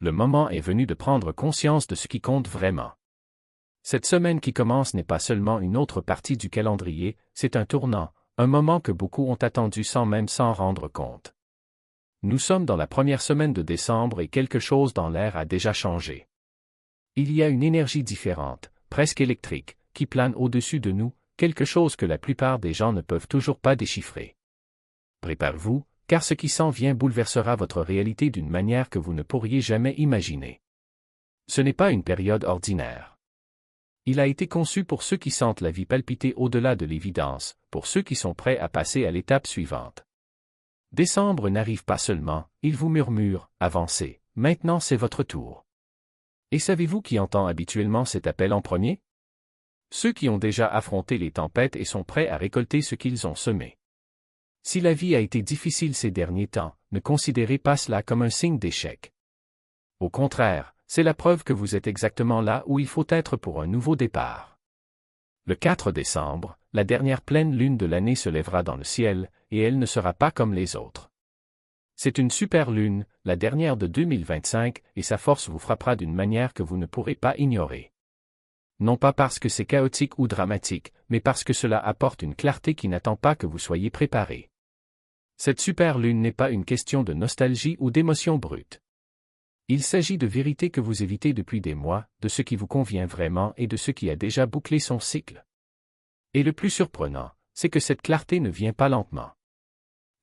Le moment est venu de prendre conscience de ce qui compte vraiment. Cette semaine qui commence n'est pas seulement une autre partie du calendrier, c'est un tournant, un moment que beaucoup ont attendu sans même s'en rendre compte. Nous sommes dans la première semaine de décembre et quelque chose dans l'air a déjà changé. Il y a une énergie différente, presque électrique, qui plane au-dessus de nous, quelque chose que la plupart des gens ne peuvent toujours pas déchiffrer. Préparez-vous, car ce qui s'en vient bouleversera votre réalité d'une manière que vous ne pourriez jamais imaginer. Ce n'est pas une période ordinaire. Il a été conçu pour ceux qui sentent la vie palpiter au-delà de l'évidence, pour ceux qui sont prêts à passer à l'étape suivante. Décembre n'arrive pas seulement, il vous murmure, avancez, maintenant c'est votre tour. Et savez-vous qui entend habituellement cet appel en premier? Ceux qui ont déjà affronté les tempêtes et sont prêts à récolter ce qu'ils ont semé. Si la vie a été difficile ces derniers temps, ne considérez pas cela comme un signe d'échec. Au contraire, c'est la preuve que vous êtes exactement là où il faut être pour un nouveau départ. Le 4 décembre, la dernière pleine lune de l'année se lèvera dans le ciel, et elle ne sera pas comme les autres. C'est une super lune, la dernière de 2025, et sa force vous frappera d'une manière que vous ne pourrez pas ignorer. Non pas parce que c'est chaotique ou dramatique, mais parce que cela apporte une clarté qui n'attend pas que vous soyez préparé. Cette super lune n'est pas une question de nostalgie ou d'émotion brute. Il s'agit de vérité que vous évitez depuis des mois, de ce qui vous convient vraiment et de ce qui a déjà bouclé son cycle. Et le plus surprenant, c'est que cette clarté ne vient pas lentement.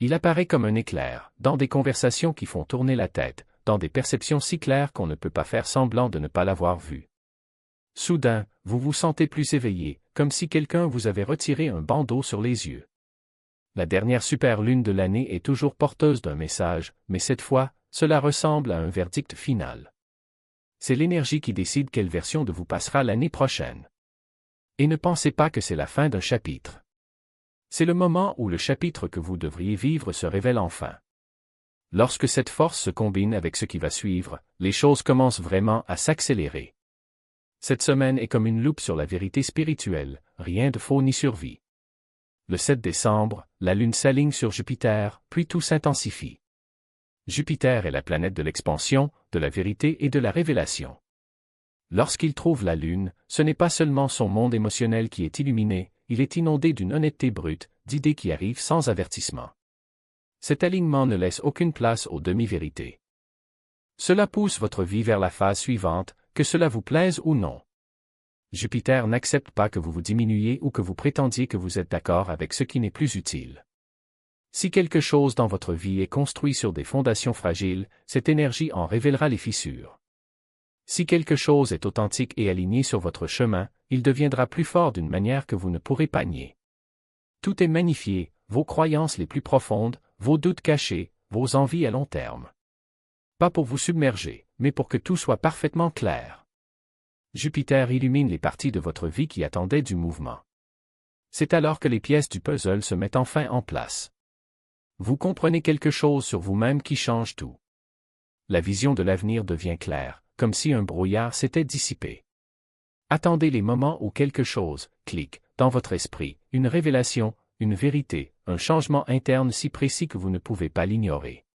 Il apparaît comme un éclair, dans des conversations qui font tourner la tête, dans des perceptions si claires qu'on ne peut pas faire semblant de ne pas l'avoir vu. Soudain, vous vous sentez plus éveillé, comme si quelqu'un vous avait retiré un bandeau sur les yeux. La dernière super lune de l'année est toujours porteuse d'un message, mais cette fois, cela ressemble à un verdict final. C'est l'énergie qui décide quelle version de vous passera l'année prochaine. Et ne pensez pas que c'est la fin d'un chapitre. C'est le moment où le chapitre que vous devriez vivre se révèle enfin. Lorsque cette force se combine avec ce qui va suivre, les choses commencent vraiment à s'accélérer. Cette semaine est comme une loupe sur la vérité spirituelle, rien de faux ni survie. Le 7 décembre, la Lune s'aligne sur Jupiter, puis tout s'intensifie. Jupiter est la planète de l'expansion, de la vérité et de la révélation. Lorsqu'il trouve la Lune, ce n'est pas seulement son monde émotionnel qui est illuminé, il est inondé d'une honnêteté brute, d'idées qui arrivent sans avertissement. Cet alignement ne laisse aucune place aux demi-vérités. Cela pousse votre vie vers la phase suivante, que cela vous plaise ou non. Jupiter n'accepte pas que vous vous diminuiez ou que vous prétendiez que vous êtes d'accord avec ce qui n'est plus utile. Si quelque chose dans votre vie est construit sur des fondations fragiles, cette énergie en révélera les fissures. Si quelque chose est authentique et aligné sur votre chemin, il deviendra plus fort d'une manière que vous ne pourrez pas nier. Tout est magnifié, vos croyances les plus profondes, vos doutes cachés, vos envies à long terme. Pas pour vous submerger, mais pour que tout soit parfaitement clair. Jupiter illumine les parties de votre vie qui attendaient du mouvement. C'est alors que les pièces du puzzle se mettent enfin en place. Vous comprenez quelque chose sur vous-même qui change tout. La vision de l'avenir devient claire, comme si un brouillard s'était dissipé. Attendez les moments où quelque chose clique dans votre esprit, une révélation, une vérité, un changement interne si précis que vous ne pouvez pas l'ignorer.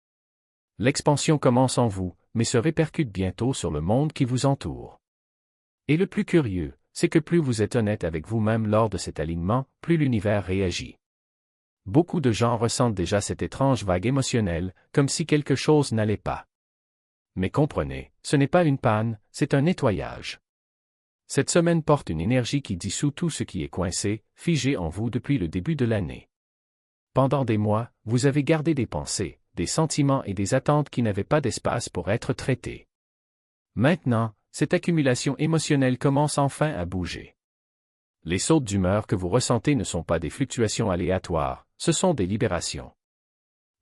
L'expansion commence en vous, mais se répercute bientôt sur le monde qui vous entoure. Et le plus curieux, c'est que plus vous êtes honnête avec vous-même lors de cet alignement, plus l'univers réagit. Beaucoup de gens ressentent déjà cette étrange vague émotionnelle, comme si quelque chose n'allait pas. Mais comprenez, ce n'est pas une panne, c'est un nettoyage. Cette semaine porte une énergie qui dissout tout ce qui est coincé, figé en vous depuis le début de l'année. Pendant des mois, vous avez gardé des pensées, des sentiments et des attentes qui n'avaient pas d'espace pour être traités. Maintenant, cette accumulation émotionnelle commence enfin à bouger. Les sautes d'humeur que vous ressentez ne sont pas des fluctuations aléatoires, ce sont des libérations.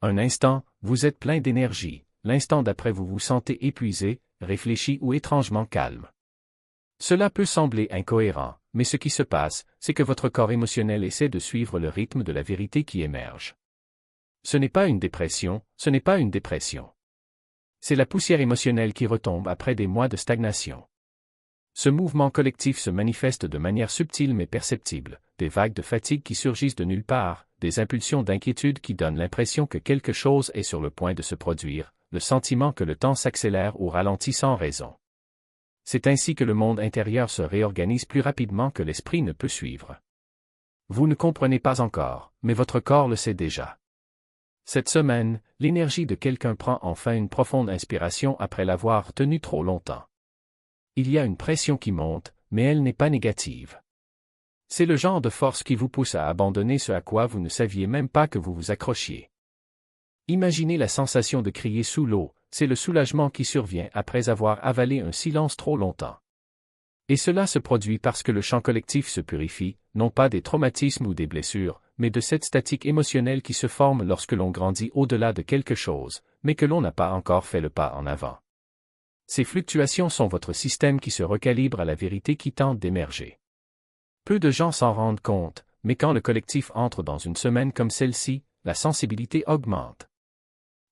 Un instant, vous êtes plein d'énergie, l'instant d'après vous vous sentez épuisé, réfléchi ou étrangement calme. Cela peut sembler incohérent, mais ce qui se passe, c'est que votre corps émotionnel essaie de suivre le rythme de la vérité qui émerge. Ce n'est pas une dépression, ce n'est pas une dépression. C'est la poussière émotionnelle qui retombe après des mois de stagnation. Ce mouvement collectif se manifeste de manière subtile mais perceptible, des vagues de fatigue qui surgissent de nulle part, des impulsions d'inquiétude qui donnent l'impression que quelque chose est sur le point de se produire, le sentiment que le temps s'accélère ou ralentit sans raison. C'est ainsi que le monde intérieur se réorganise plus rapidement que l'esprit ne peut suivre. Vous ne comprenez pas encore, mais votre corps le sait déjà. Cette semaine, l'énergie de quelqu'un prend enfin une profonde inspiration après l'avoir tenue trop longtemps. Il y a une pression qui monte, mais elle n'est pas négative. C'est le genre de force qui vous pousse à abandonner ce à quoi vous ne saviez même pas que vous vous accrochiez. Imaginez la sensation de crier sous l'eau, c'est le soulagement qui survient après avoir avalé un silence trop longtemps. Et cela se produit parce que le champ collectif se purifie, non pas des traumatismes ou des blessures, mais de cette statique émotionnelle qui se forme lorsque l'on grandit au-delà de quelque chose, mais que l'on n'a pas encore fait le pas en avant. Ces fluctuations sont votre système qui se recalibre à la vérité qui tente d'émerger. Peu de gens s'en rendent compte, mais quand le collectif entre dans une semaine comme celle-ci, la sensibilité augmente.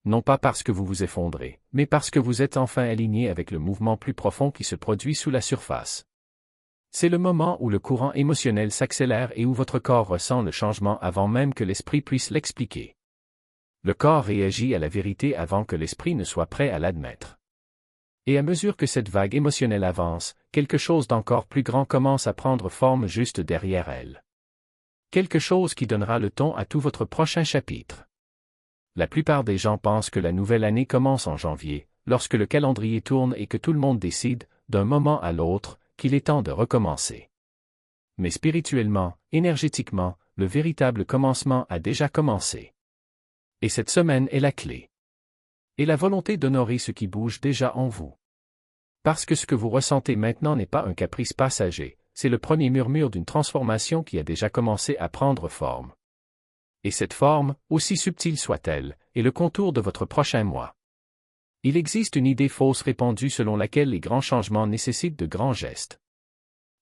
Non pas parce que vous vous effondrez, mais parce que vous êtes enfin aligné avec le mouvement plus profond qui se produit sous la surface. C'est le moment où le courant émotionnel s'accélère et où votre corps ressent le changement avant même que l'esprit puisse l'expliquer. Le corps réagit à la vérité avant que l'esprit ne soit prêt à l'admettre. Et à mesure que cette vague émotionnelle avance, quelque chose d'encore plus grand commence à prendre forme juste derrière elle. Quelque chose qui donnera le ton à tout votre prochain chapitre. La plupart des gens pensent que la nouvelle année commence en janvier, lorsque le calendrier tourne et que tout le monde décide, d'un moment à l'autre, qu'il est temps de recommencer. Mais spirituellement, énergétiquement, le véritable commencement a déjà commencé. Et cette semaine est la clé. Et la volonté d'honorer ce qui bouge déjà en vous. Parce que ce que vous ressentez maintenant n'est pas un caprice passager, c'est le premier murmure d'une transformation qui a déjà commencé à prendre forme. Et cette forme, aussi subtile soit-elle, est le contour de votre prochain mois. Il existe une idée fausse répandue selon laquelle les grands changements nécessitent de grands gestes.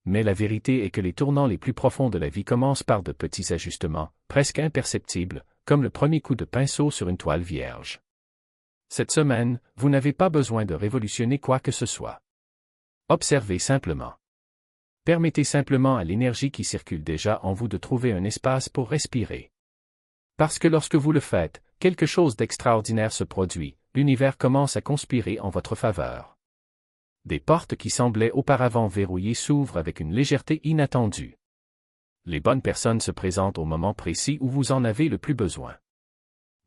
Mais la vérité est que les tournants les plus profonds de la vie commencent par de petits ajustements, presque imperceptibles, comme le premier coup de pinceau sur une toile vierge. Cette semaine, vous n'avez pas besoin de révolutionner quoi que ce soit. Observez simplement. Permettez simplement à l'énergie qui circule déjà en vous de trouver un espace pour respirer. Parce que lorsque vous le faites, quelque chose d'extraordinaire se produit, l'univers commence à conspirer en votre faveur. Des portes qui semblaient auparavant verrouillées s'ouvrent avec une légèreté inattendue. Les bonnes personnes se présentent au moment précis où vous en avez le plus besoin.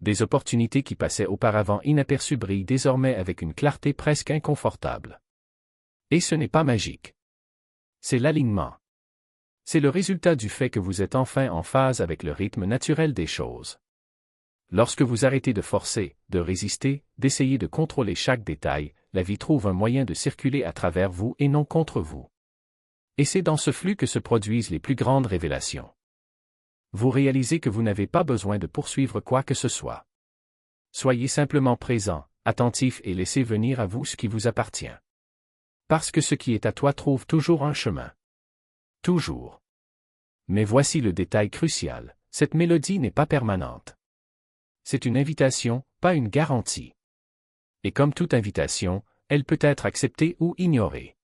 Des opportunités qui passaient auparavant inaperçues brillent désormais avec une clarté presque inconfortable. Et ce n'est pas magique. C'est l'alignement. C'est le résultat du fait que vous êtes enfin en phase avec le rythme naturel des choses. Lorsque vous arrêtez de forcer, de résister, d'essayer de contrôler chaque détail, la vie trouve un moyen de circuler à travers vous et non contre vous. Et c'est dans ce flux que se produisent les plus grandes révélations. Vous réalisez que vous n'avez pas besoin de poursuivre quoi que ce soit. Soyez simplement présent, attentif et laissez venir à vous ce qui vous appartient. Parce que ce qui est à toi trouve toujours un chemin. Toujours. Mais voici le détail crucial, cette mélodie n'est pas permanente. C'est une invitation, pas une garantie. Et comme toute invitation, elle peut être acceptée ou ignorée.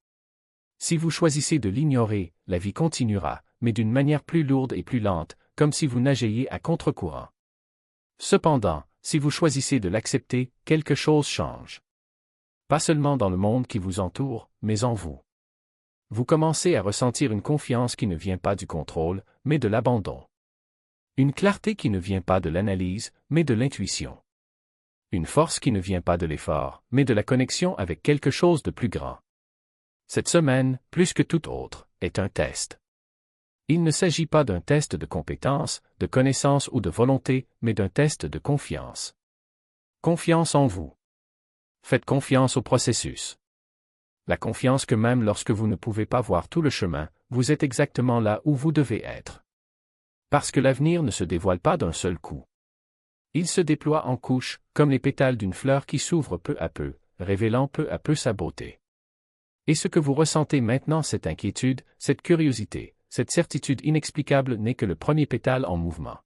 Si vous choisissez de l'ignorer, la vie continuera, mais d'une manière plus lourde et plus lente, comme si vous nagiez à contre-courant. Cependant, si vous choisissez de l'accepter, quelque chose change. Pas seulement dans le monde qui vous entoure, mais en vous. Vous commencez à ressentir une confiance qui ne vient pas du contrôle, mais de l'abandon. Une clarté qui ne vient pas de l'analyse, mais de l'intuition. Une force qui ne vient pas de l'effort, mais de la connexion avec quelque chose de plus grand. Cette semaine, plus que toute autre, est un test. Il ne s'agit pas d'un test de compétence, de connaissance ou de volonté, mais d'un test de confiance. Confiance en vous. Faites confiance au processus. La confiance que même lorsque vous ne pouvez pas voir tout le chemin, vous êtes exactement là où vous devez être. Parce que l'avenir ne se dévoile pas d'un seul coup. Il se déploie en couches, comme les pétales d'une fleur qui s'ouvrent peu à peu, révélant peu à peu sa beauté. Et ce que vous ressentez maintenant, cette inquiétude, cette curiosité, cette certitude inexplicable n'est que le premier pétale en mouvement.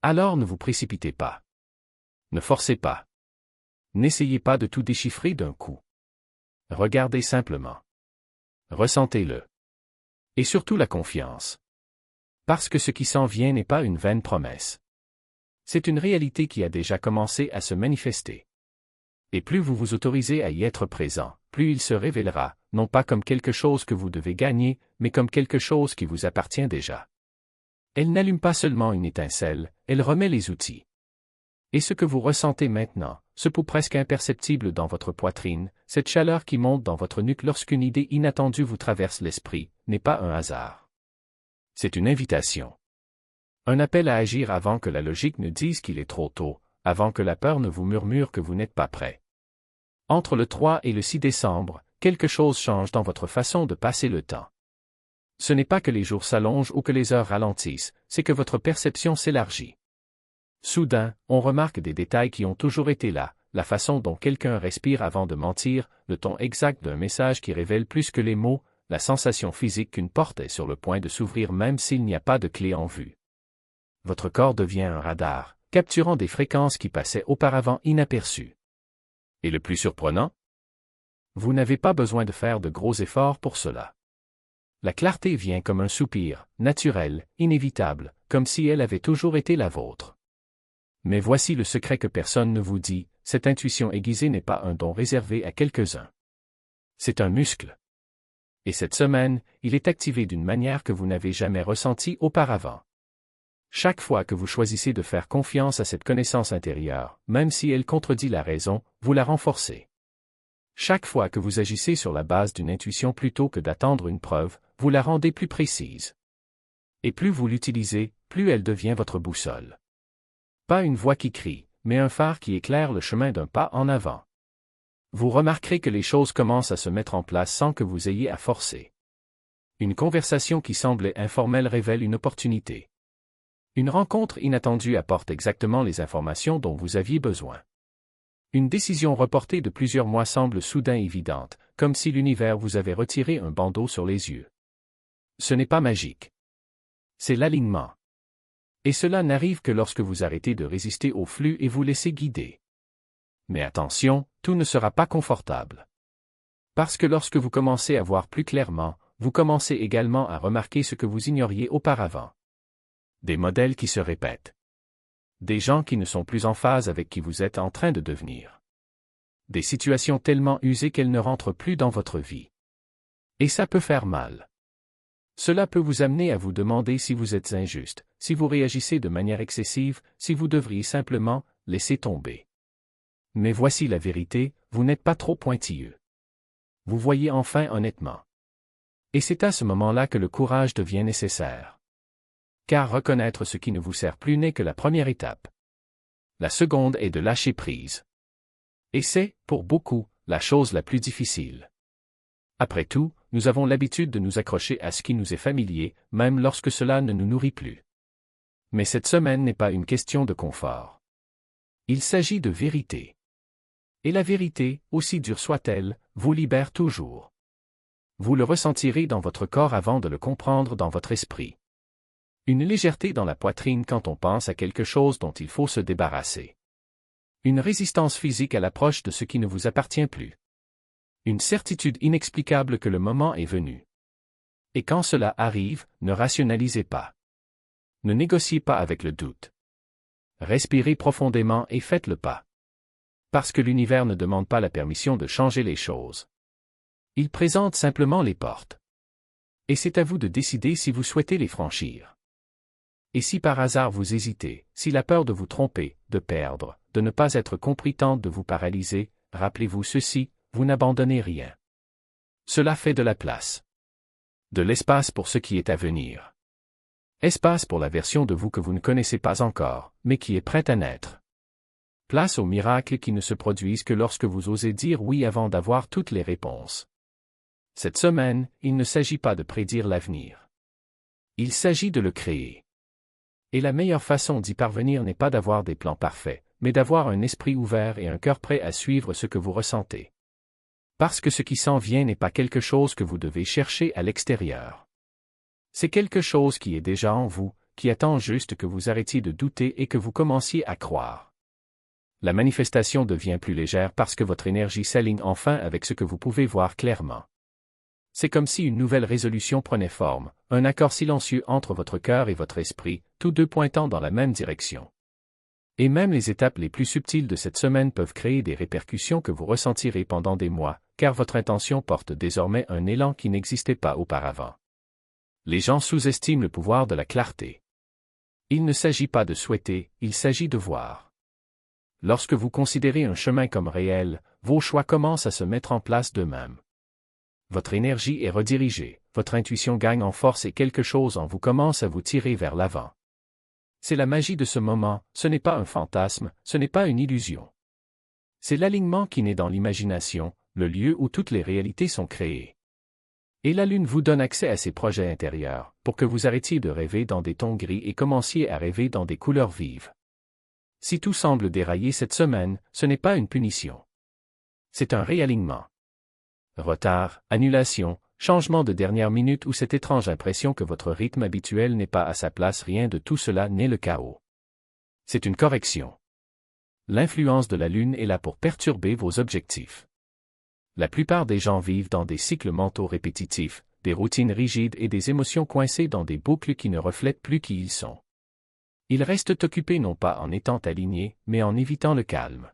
Alors ne vous précipitez pas. Ne forcez pas. N'essayez pas de tout déchiffrer d'un coup. Regardez simplement. Ressentez-le. Et surtout la confiance. Parce que ce qui s'en vient n'est pas une vaine promesse. C'est une réalité qui a déjà commencé à se manifester. Et plus vous vous autorisez à y être présent, plus il se révélera, non pas comme quelque chose que vous devez gagner, mais comme quelque chose qui vous appartient déjà. Elle n'allume pas seulement une étincelle, elle remet les outils. Et ce que vous ressentez maintenant, ce pouls presque imperceptible dans votre poitrine, cette chaleur qui monte dans votre nuque lorsqu'une idée inattendue vous traverse l'esprit, n'est pas un hasard. C'est une invitation. Un appel à agir avant que la logique ne dise qu'il est trop tôt, avant que la peur ne vous murmure que vous n'êtes pas prêt. Entre le 3 et le 6 décembre, quelque chose change dans votre façon de passer le temps. Ce n'est pas que les jours s'allongent ou que les heures ralentissent, c'est que votre perception s'élargit. Soudain, on remarque des détails qui ont toujours été là, la façon dont quelqu'un respire avant de mentir, le ton exact d'un message qui révèle plus que les mots, la sensation physique qu'une porte est sur le point de s'ouvrir même s'il n'y a pas de clé en vue. Votre corps devient un radar, capturant des fréquences qui passaient auparavant inaperçues. Et le plus surprenant? Vous n'avez pas besoin de faire de gros efforts pour cela. La clarté vient comme un soupir, naturel, inévitable, comme si elle avait toujours été la vôtre. Mais voici le secret que personne ne vous dit, cette intuition aiguisée n'est pas un don réservé à quelques-uns. C'est un muscle. Et cette semaine, il est activé d'une manière que vous n'avez jamais ressentie auparavant. Chaque fois que vous choisissez de faire confiance à cette connaissance intérieure, même si elle contredit la raison, vous la renforcez. Chaque fois que vous agissez sur la base d'une intuition plutôt que d'attendre une preuve, vous la rendez plus précise. Et plus vous l'utilisez, plus elle devient votre boussole. Pas une voix qui crie, mais un phare qui éclaire le chemin d'un pas en avant. Vous remarquerez que les choses commencent à se mettre en place sans que vous ayez à forcer. Une conversation qui semblait informelle révèle une opportunité. Une rencontre inattendue apporte exactement les informations dont vous aviez besoin. Une décision reportée de plusieurs mois semble soudain évidente, comme si l'univers vous avait retiré un bandeau sur les yeux. Ce n'est pas magique. C'est l'alignement. Et cela n'arrive que lorsque vous arrêtez de résister au flux et vous laissez guider. Mais attention, tout ne sera pas confortable. Parce que lorsque vous commencez à voir plus clairement, vous commencez également à remarquer ce que vous ignoriez auparavant. Des modèles qui se répètent. Des gens qui ne sont plus en phase avec qui vous êtes en train de devenir. Des situations tellement usées qu'elles ne rentrent plus dans votre vie. Et ça peut faire mal. Cela peut vous amener à vous demander si vous êtes injuste, si vous réagissez de manière excessive, si vous devriez simplement laisser tomber. Mais voici la vérité, vous n'êtes pas trop pointilleux. Vous voyez enfin honnêtement. Et c'est à ce moment-là que le courage devient nécessaire. Car reconnaître ce qui ne vous sert plus n'est que la première étape. La seconde est de lâcher prise. Et c'est, pour beaucoup, la chose la plus difficile. Après tout, nous avons l'habitude de nous accrocher à ce qui nous est familier, même lorsque cela ne nous nourrit plus. Mais cette semaine n'est pas une question de confort. Il s'agit de vérité. Et la vérité, aussi dure soit-elle, vous libère toujours. Vous le ressentirez dans votre corps avant de le comprendre dans votre esprit. Une légèreté dans la poitrine quand on pense à quelque chose dont il faut se débarrasser. Une résistance physique à l'approche de ce qui ne vous appartient plus. Une certitude inexplicable que le moment est venu. Et quand cela arrive, ne rationalisez pas. Ne négociez pas avec le doute. Respirez profondément et faites le pas. Parce que l'univers ne demande pas la permission de changer les choses. Il présente simplement les portes. Et c'est à vous de décider si vous souhaitez les franchir. Et si par hasard vous hésitez, si la peur de vous tromper, de perdre, de ne pas être compris tente de vous paralyser, rappelez-vous ceci, vous n'abandonnez rien. Cela fait de la place. De l'espace pour ce qui est à venir. Espace pour la version de vous que vous ne connaissez pas encore, mais qui est prête à naître. Place aux miracles qui ne se produisent que lorsque vous osez dire oui avant d'avoir toutes les réponses. Cette semaine, il ne s'agit pas de prédire l'avenir. Il s'agit de le créer. Et la meilleure façon d'y parvenir n'est pas d'avoir des plans parfaits, mais d'avoir un esprit ouvert et un cœur prêt à suivre ce que vous ressentez. Parce que ce qui s'en vient n'est pas quelque chose que vous devez chercher à l'extérieur. C'est quelque chose qui est déjà en vous, qui attend juste que vous arrêtiez de douter et que vous commenciez à croire. La manifestation devient plus légère parce que votre énergie s'aligne enfin avec ce que vous pouvez voir clairement. C'est comme si une nouvelle résolution prenait forme, un accord silencieux entre votre cœur et votre esprit, tous deux pointant dans la même direction. Et même les étapes les plus subtiles de cette semaine peuvent créer des répercussions que vous ressentirez pendant des mois, car votre intention porte désormais un élan qui n'existait pas auparavant. Les gens sous-estiment le pouvoir de la clarté. Il ne s'agit pas de souhaiter, il s'agit de voir. Lorsque vous considérez un chemin comme réel, vos choix commencent à se mettre en place d'eux-mêmes. Votre énergie est redirigée, votre intuition gagne en force et quelque chose en vous commence à vous tirer vers l'avant. C'est la magie de ce moment, ce n'est pas un fantasme, ce n'est pas une illusion. C'est l'alignement qui naît dans l'imagination, le lieu où toutes les réalités sont créées. Et la Lune vous donne accès à ces projets intérieurs, pour que vous arrêtiez de rêver dans des tons gris et commenciez à rêver dans des couleurs vives. Si tout semble dérailler cette semaine, ce n'est pas une punition. C'est un réalignement. Retard, annulation, changement de dernière minute ou cette étrange impression que votre rythme habituel n'est pas à sa place, rien de tout cela n'est le chaos. C'est une correction. L'influence de la Lune est là pour perturber vos objectifs. La plupart des gens vivent dans des cycles mentaux répétitifs, des routines rigides et des émotions coincées dans des boucles qui ne reflètent plus qui ils sont. Ils restent occupés non pas en étant alignés, mais en évitant le calme.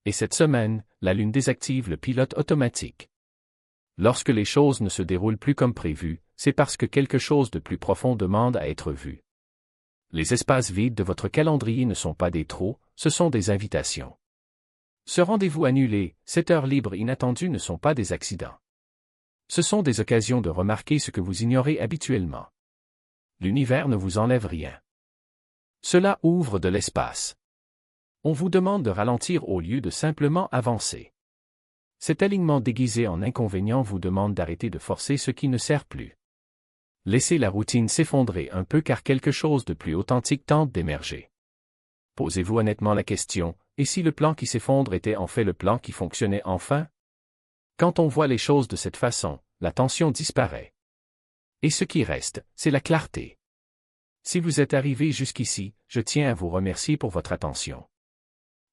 Et cette semaine, la Lune désactive le pilote automatique. Lorsque les choses ne se déroulent plus comme prévu, c'est parce que quelque chose de plus profond demande à être vu. Les espaces vides de votre calendrier ne sont pas des trous, ce sont des invitations. Ce rendez-vous annulé, cette heure libre inattendue ne sont pas des accidents. Ce sont des occasions de remarquer ce que vous ignorez habituellement. L'univers ne vous enlève rien. Cela ouvre de l'espace. On vous demande de ralentir au lieu de simplement avancer. Cet alignement déguisé en inconvénient vous demande d'arrêter de forcer ce qui ne sert plus. Laissez la routine s'effondrer un peu car quelque chose de plus authentique tente d'émerger. Posez-vous honnêtement la question, et si le plan qui s'effondre était en fait le plan qui fonctionnait enfin? Quand on voit les choses de cette façon, la tension disparaît. Et ce qui reste, c'est la clarté. Si vous êtes arrivé jusqu'ici, je tiens à vous remercier pour votre attention.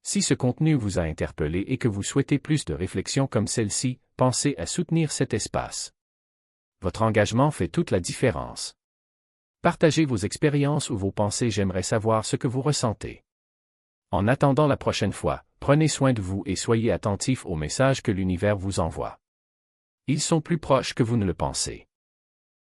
Si ce contenu vous a interpellé et que vous souhaitez plus de réflexions comme celle-ci, pensez à soutenir cet espace. Votre engagement fait toute la différence. Partagez vos expériences ou vos pensées, j'aimerais savoir ce que vous ressentez. En attendant la prochaine fois, prenez soin de vous et soyez attentifs aux messages que l'univers vous envoie. Ils sont plus proches que vous ne le pensez.